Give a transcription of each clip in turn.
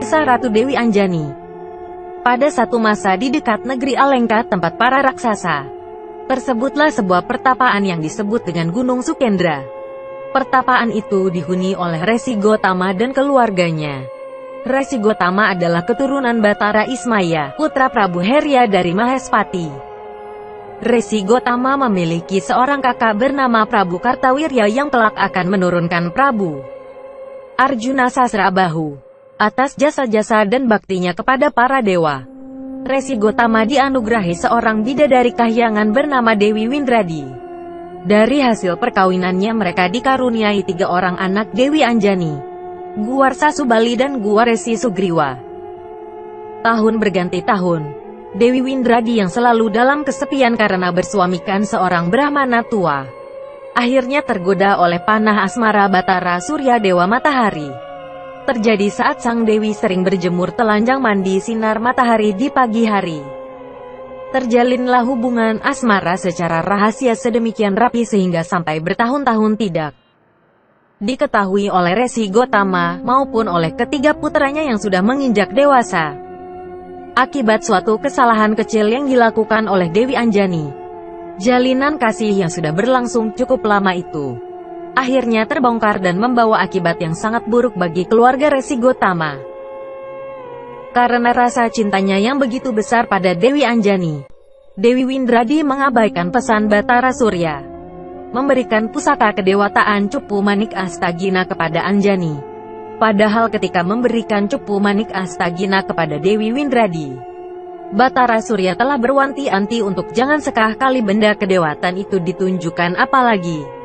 kisah Ratu Dewi Anjani. Pada satu masa di dekat negeri Alengka tempat para raksasa, tersebutlah sebuah pertapaan yang disebut dengan Gunung Sukendra. Pertapaan itu dihuni oleh Resi Gotama dan keluarganya. Resi Gotama adalah keturunan Batara Ismaya, putra Prabu Herya dari Mahespati. Resi Gotama memiliki seorang kakak bernama Prabu Kartawirya yang kelak akan menurunkan Prabu Arjuna Sasrabahu atas jasa-jasa dan baktinya kepada para dewa. Resi Gotama dianugerahi seorang bidadari kahyangan bernama Dewi Windradi. Dari hasil perkawinannya mereka dikaruniai 3 orang anak Dewi Anjani, Guwarsa Subali dan Guwaresi Sugriwa. Tahun berganti tahun, Dewi Windradi yang selalu dalam kesepian karena bersuamikan seorang Brahmana tua, akhirnya tergoda oleh panah asmara Batara Surya Dewa Matahari. Terjadi saat sang Dewi sering berjemur telanjang mandi sinar matahari di pagi hari. Terjalinlah hubungan asmara secara rahasia sedemikian rapi sehingga sampai bertahun-tahun tidak diketahui oleh Resi Gotama maupun oleh ketiga putranya yang sudah menginjak dewasa. Akibat suatu kesalahan kecil yang dilakukan oleh Dewi Anjani, jalinan kasih yang sudah berlangsung cukup lama itu akhirnya terbongkar dan membawa akibat yang sangat buruk bagi keluarga Resi Gotama. Karena rasa cintanya yang begitu besar pada Dewi Anjani, Dewi Windradi mengabaikan pesan Batara Surya, memberikan pusaka kedewataan Cupu Manik Astagina kepada Anjani. Padahal ketika memberikan Cupu Manik Astagina kepada Dewi Windradi, Batara Surya telah berwanti-wanti untuk jangan sekali benda kedewatan itu ditunjukkan apalagi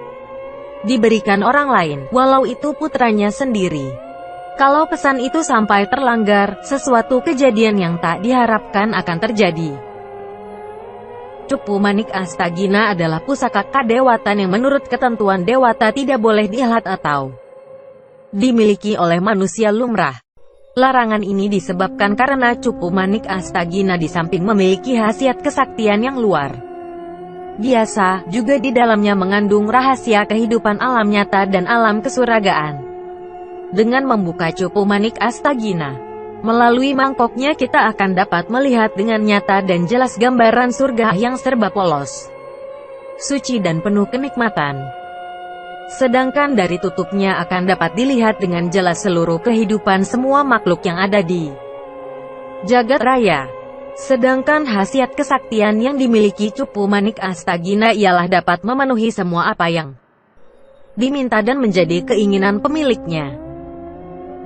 diberikan orang lain, walau itu putranya sendiri. Kalau pesan itu sampai terlanggar, sesuatu kejadian yang tak diharapkan akan terjadi. Cupu Manik Astagina adalah pusaka kadewatan yang menurut ketentuan dewata tidak boleh dilihat atau dimiliki oleh manusia lumrah. Larangan ini disebabkan karena Cupu Manik Astagina di samping memiliki khasiat kesaktian yang luar biasa, juga di dalamnya mengandung rahasia kehidupan alam nyata dan alam kesuragaan. Dengan membuka Cupu Manik Astagina, melalui mangkoknya kita akan dapat melihat dengan nyata dan jelas gambaran surga yang serba polos, suci dan penuh kenikmatan. Sedangkan dari tutupnya akan dapat dilihat dengan jelas seluruh kehidupan semua makhluk yang ada di jagat raya. Sedangkan khasiat kesaktian yang dimiliki Cupu Manik Astagina ialah dapat memenuhi semua apa yang diminta dan menjadi keinginan pemiliknya.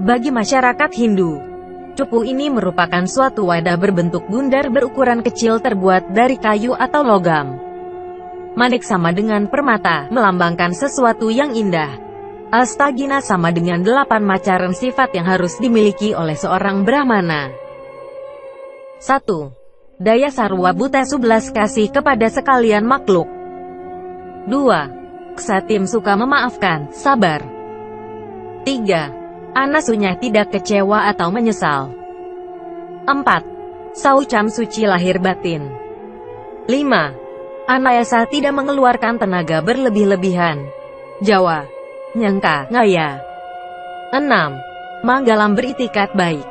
Bagi masyarakat Hindu, cupu ini merupakan suatu wadah berbentuk bundar berukuran kecil terbuat dari kayu atau logam. Manik sama dengan permata, melambangkan sesuatu yang indah. Astagina sama dengan 8 macam sifat yang harus dimiliki oleh seorang Brahmana. 1. Daya sarwa buta 11 kasih kepada sekalian makhluk. 2. Ksatim suka memaafkan, sabar. 3. Anasunya tidak kecewa atau menyesal. 4. Saucam suci lahir batin. 5. Anayasa tidak mengeluarkan tenaga berlebih-lebihan. Jawa, nyangka, ngaya. 6. Manggalam beritikat baik.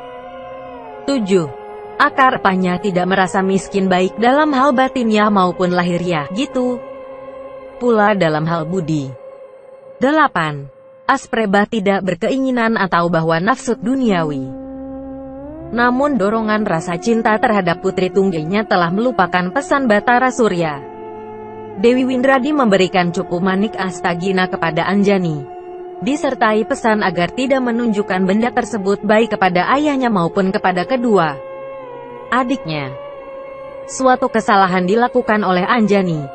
7. Akar pahnya tidak merasa miskin baik dalam hal batinnya maupun lahiriah, gitu pula dalam hal budi. 8. Aspreba tidak berkeinginan atau bahwa nafsu duniawi. Namun dorongan rasa cinta terhadap putri tunggalnya telah melupakan pesan Batara Surya. Dewi Windradi memberikan Cupu Manik Astagina kepada Anjani, disertai pesan agar tidak menunjukkan benda tersebut baik kepada ayahnya maupun kepada kedua adiknya. Suatu kesalahan dilakukan oleh Anjani.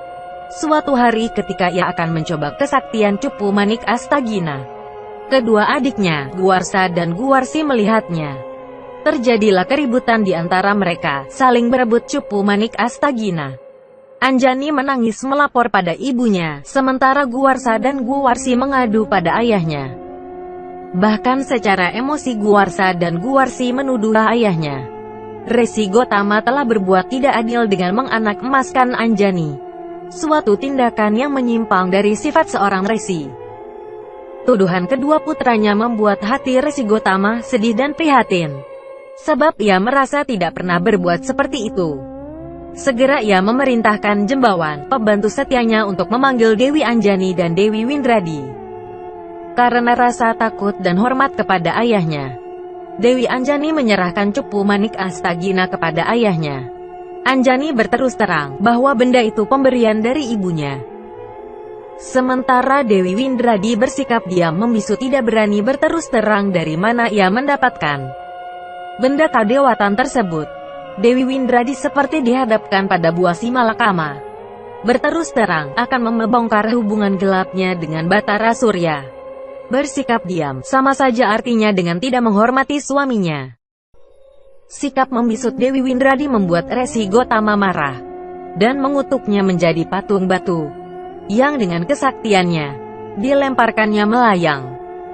Suatu hari ketika ia akan mencoba kesaktian Cupu Manik Astagina, kedua adiknya, Guwarsa dan Guwarsi melihatnya. Terjadilah keributan di antara mereka, saling berebut Cupu Manik Astagina. Anjani menangis melapor pada ibunya, sementara Guwarsa dan Guwarsi mengadu pada ayahnya. Bahkan secara emosi Guwarsa dan Guwarsi menuduh ayahnya, Resi Gotama, telah berbuat tidak adil dengan menganak emaskan Anjani. Suatu tindakan yang menyimpang dari sifat seorang resi. Tuduhan kedua putranya membuat hati Resi Gotama sedih dan prihatin. sebab ia merasa tidak pernah berbuat seperti itu. Segera ia memerintahkan Jembawan, pembantu setianya untuk memanggil Dewi Anjani dan Dewi Windradi. Karena rasa takut dan hormat kepada ayahnya, Dewi Anjani menyerahkan cupu manik Astagina kepada ayahnya. Anjani berterus terang bahwa benda itu pemberian dari ibunya. Sementara Dewi Windradi bersikap diam membisu, tidak berani berterus terang dari mana ia mendapatkan benda kadewatan tersebut. Dewi Windradi seperti dihadapkan pada buah si malakama. Berterus terang akan membongkar hubungan gelapnya dengan Batara Surya. Bersikap diam sama saja artinya dengan tidak menghormati suaminya. Sikap membisut Dewi Windradi membuat Resi Gotama marah dan mengutuknya menjadi patung batu yang dengan kesaktiannya dilemparkannya melayang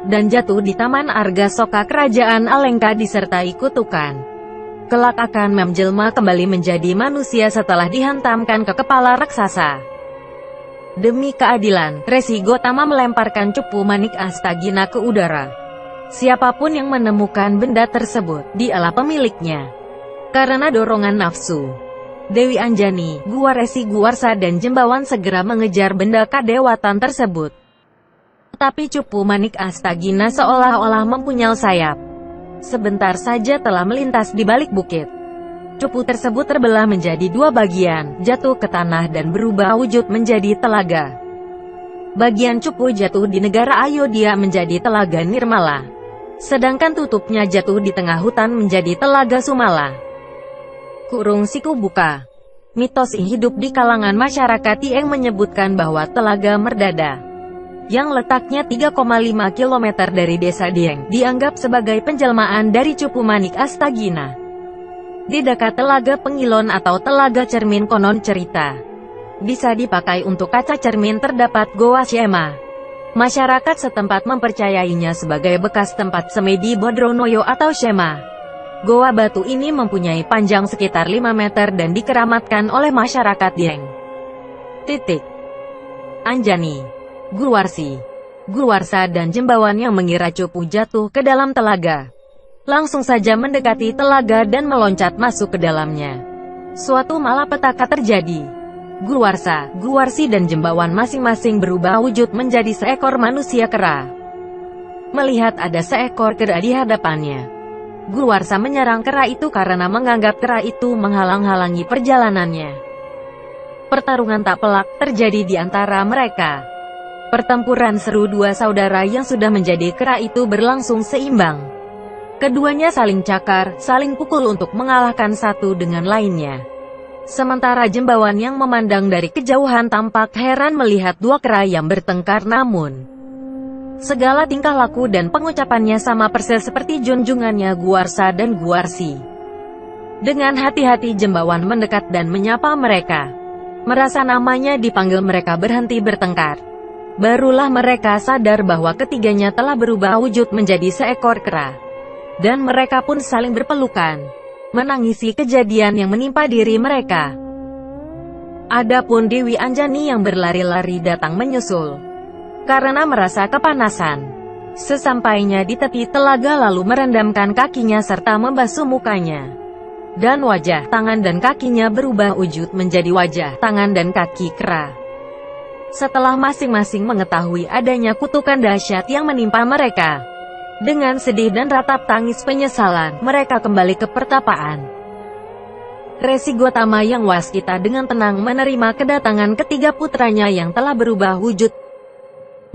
dan jatuh di Taman Arga Soka Kerajaan Alengka disertai kutukan. Kelak akan menjelma kembali menjadi manusia setelah dihantamkan ke kepala raksasa. Demi keadilan, Resi Gotama melemparkan cupu manik Astagina ke udara. Siapapun yang menemukan benda tersebut, dialah pemiliknya. Karena dorongan nafsu, Dewi Anjani, Guwaresi Guwarsa dan Jembawan segera mengejar benda kadewatan tersebut. Tapi cupu manik Astagina seolah-olah mempunyai sayap. Sebentar saja telah melintas di balik bukit. Cupu tersebut terbelah menjadi dua bagian, jatuh ke tanah dan berubah wujud menjadi telaga. Bagian cupu jatuh di negara Ayodhya menjadi telaga Nirmala. Sedangkan tutupnya jatuh di tengah hutan menjadi telaga Sumala. Kurung siku buka. Mitos ini hidup di kalangan masyarakat yang menyebutkan bahwa telaga Merdada, yang letaknya 3,5 km dari desa Dieng, dianggap sebagai penjelmaan dari cupu manik Astagina. Di dekat telaga Pengilon atau telaga cermin konon cerita bisa dipakai untuk kaca cermin terdapat Goa Shema. Masyarakat setempat mempercayainya sebagai bekas tempat semedi Bodronoyo atau Shema. Goa batu ini mempunyai panjang sekitar 5 meter dan dikeramatkan oleh masyarakat Dieng. Anjani, Guwarsi, Guwarsa dan Jembawan yang mengira cupu jatuh ke dalam telaga, langsung saja mendekati telaga dan meloncat masuk ke dalamnya. Suatu malapetaka terjadi. Guwarsa, Guwarsi dan Jembawan masing-masing berubah wujud menjadi seekor manusia kera. Melihat ada seekor kera di hadapannya, Guwarsa menyerang kera itu karena menganggap kera itu menghalang-halangi perjalanannya. Pertarungan tak pelak terjadi di antara mereka. Pertempuran seru dua saudara yang sudah menjadi kera itu berlangsung seimbang. Keduanya saling cakar, saling pukul untuk mengalahkan satu dengan lainnya. Sementara Jembawan yang memandang dari kejauhan tampak heran melihat dua kera yang bertengkar, namun segala tingkah laku dan pengucapannya sama persis seperti junjungannya Guwarsa dan Guwarsi. Dengan hati-hati Jembawan mendekat dan menyapa mereka. Merasa namanya dipanggil, mereka berhenti bertengkar. Barulah mereka sadar bahwa ketiganya telah berubah wujud menjadi seekor kera. Dan mereka pun saling berpelukan, menangisi kejadian yang menimpa diri mereka. Adapun Dewi Anjani yang berlari-lari datang menyusul, karena merasa kepanasan. Sesampainya di tepi telaga lalu merendamkan kakinya serta membasuh mukanya. Dan wajah, tangan dan kakinya berubah wujud menjadi wajah, tangan dan kaki kera. Setelah masing-masing mengetahui adanya kutukan dahsyat yang menimpa mereka, dengan sedih dan ratap tangis penyesalan, mereka kembali ke pertapaan. Resi Gotama yang waskita dengan tenang menerima kedatangan ketiga putranya yang telah berubah wujud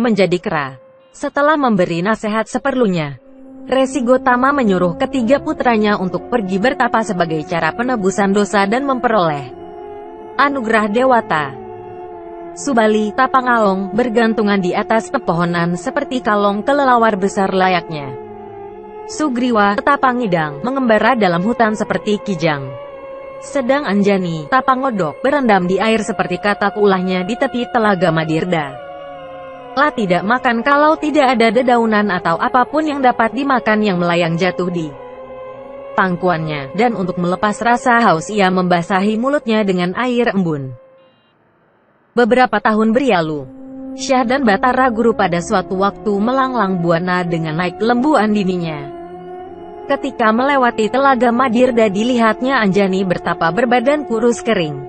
menjadi kera. Setelah memberi nasihat seperlunya, Resi Gotama menyuruh ketiga putranya untuk pergi bertapa sebagai cara penebusan dosa dan memperoleh anugerah Dewata. Subali, Tapangalong, bergantungan di atas pepohonan seperti kalong kelelawar besar layaknya. Sugriwa, Tapangidang, mengembara dalam hutan seperti kijang. Sedang Anjani, Tapangodok, berendam di air seperti katak ulahnya di tepi telaga Madirda. Lah tidak makan kalau tidak ada dedaunan atau apapun yang dapat dimakan yang melayang jatuh di pangkuannya, dan untuk melepas rasa haus ia membasahi mulutnya dengan air embun. Beberapa tahun berlalu, Syah dan Batara Guru pada suatu waktu melanglang buana dengan naik lembu andininya. Ketika melewati Telaga Madirda dilihatnya Anjani bertapa berbadan kurus kering.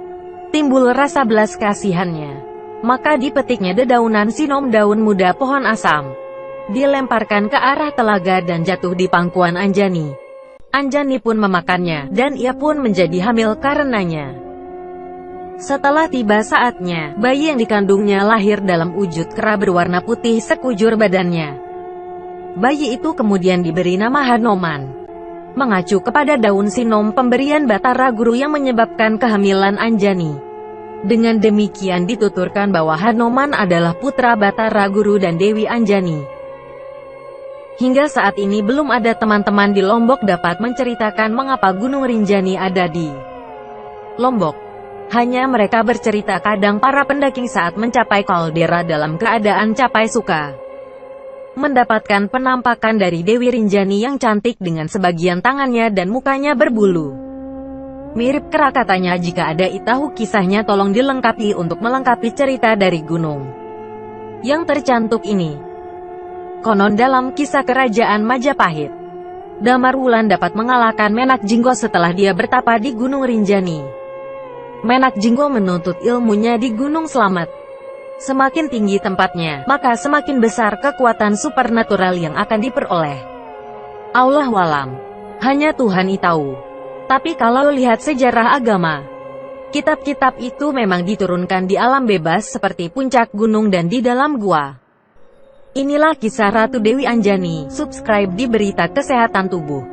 Timbul rasa belas kasihannya. Maka dipetiknya dedaunan sinom daun muda pohon asam. Dilemparkan ke arah telaga dan jatuh di pangkuan Anjani. Anjani pun memakannya, dan ia pun menjadi hamil karenanya. Setelah tiba saatnya, bayi yang dikandungnya lahir dalam wujud kera berwarna putih sekujur badannya. Bayi itu kemudian diberi nama Hanoman, mengacu kepada daun sinom pemberian Batara Guru yang menyebabkan kehamilan Anjani. Dengan demikian dituturkan bahwa Hanoman adalah putra Batara Guru dan Dewi Anjani. Hingga saat ini belum ada teman-teman di Lombok dapat menceritakan mengapa Gunung Rinjani ada di Lombok. Hanya mereka bercerita kadang para pendaki saat mencapai kaldera dalam keadaan capai suka mendapatkan penampakan dari Dewi Rinjani yang cantik dengan sebagian tangannya dan mukanya berbulu mirip kera. Katanya jika ada tahu kisahnya tolong dilengkapi untuk melengkapi cerita dari gunung yang tercantum ini. Konon dalam kisah kerajaan Majapahit, Damar Wulan dapat mengalahkan Menak Jinggo setelah dia bertapa di Gunung Rinjani. Menak Jinggo menuntut ilmunya di Gunung Slamet. Semakin tinggi tempatnya, maka semakin besar kekuatan supernatural yang akan diperoleh. Allahualam, hanya Tuhan tahu. Tapi kalau lihat sejarah agama, kitab-kitab itu memang diturunkan di alam bebas seperti puncak gunung dan di dalam gua. Inilah kisah Ratu Dewi Anjani. Subscribe di Berita Kesehatan Tubuh.